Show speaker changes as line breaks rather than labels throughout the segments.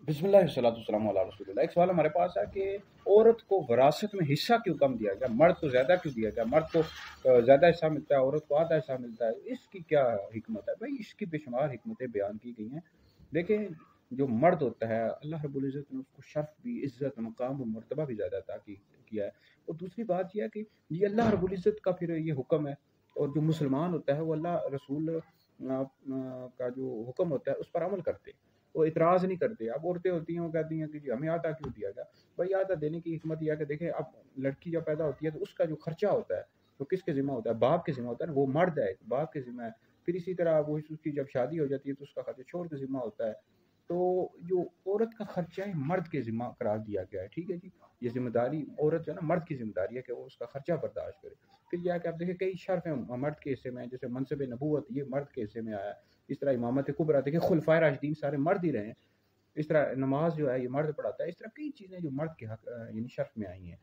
بسم اللہ والصلاۃ والسلام علی رسول اللہ۔ ایک سوال ہمارے پاس ہے کہ عورت کو وراثت میں حصہ کیوں کم دیا گیا، مرد کو زیادہ کیوں دیا گیا؟ مرد کو زیادہ حصہ ملتا ہے، عورت کو آدھا حصہ ملتا ہے، اس کی کیا حکمت ہے؟ بھائی اس کی بے شمار حکمتیں بیان کی گئی ہیں۔ دیکھیں، جو مرد ہوتا ہے اللہ رب العزت نے اس کو شرف بھی، عزت، مقام و مرتبہ بھی زیادہ عطا کیا ہے۔ اور دوسری بات یہ ہے کہ یہ اللہ رب العزت کا پھر یہ حکم ہے، اور جو مسلمان ہوتا ہے وہ اللہ رسول کا جو حکم ہوتا ہے اس پر عمل کرتے ہیں، وہ اعتراض نہیں کرتے۔ اب عورتیں ہوتی ہیں وہ کہتی ہیں کہ جی ہمیں آدھا کیوں دیا گیا؟ بھائی آدھا دینے کی حکمت یہ ہے کہ دیکھیں، اب لڑکی جب پیدا ہوتی ہے تو اس کا جو خرچہ ہوتا ہے وہ کس کے ذمہ ہوتا ہے؟ باپ کے ذمہ ہوتا ہے نا، وہ مرد ہے، باپ کے ذمہ ہے۔ پھر اسی طرح وہ اس کی جب شادی ہو جاتی ہے تو اس کا خرچہ شوہر کے ذمہ ہوتا ہے۔ تو جو عورت کا خرچہ ہے مرد کے ذمہ قرار دیا گیا ہے، ٹھیک ہے جی۔ یہ ذمہ داری عورت جو ہے نا، مرد کی ذمہ داری ہے کہ وہ اس کا خرچہ برداشت کرے۔ پھر یہ ہے کہ آپ دیکھیں کئی شرف ہیں مرد کے حصے میں، جیسے منصب نبوت یہ مرد کے حصے میں آیا ہے۔ اس طرح امامت کبریٰ، دیکھیں خلفائے راشدین سارے مرد ہی رہے ہیں۔ اس طرح نماز جو ہے یہ مرد پڑھاتا ہے۔ اس طرح کئی چیزیں جو مرد کے حق یعنی شرف میں آئی ہیں۔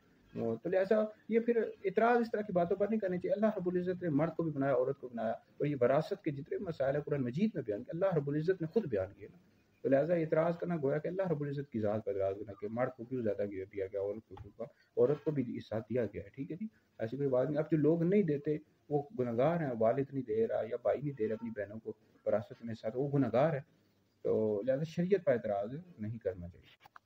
تو لہٰذا یہ پھر اعتراض اس طرح کی باتوں پر نہیں کرنی چاہیے۔ اللہ رب العزت نے مرد کو بھی بنایا، عورت کو بنایا، اور یہ وراثت کے جتنے مسائل ہیں قرآن مجید میں بیان کیا، اللہ رب العزت نے خود بیان کیے نا۔ تو لہٰذا اعتراض کرنا گویا کہ اللہ رب العزت کی ذات پر اعتراض کرنا کہ مرد کو کیوں زیادہ دیا گیا، عورت کو بھی حصہ دیا گیا ہے، ٹھیک ہے جی۔ ایسی کوئی بات نہیں۔ اب جو لوگ نہیں دیتے وہ گنہگار ہیں، والد نہیں دے رہا یا بھائی نہیں دے رہا اپنی بہنوں کو وراثت میں حصہ، تو وہ گنہگار ہے۔ تو لہٰذا شریعت پر اعتراض نہیں کرنا چاہیے۔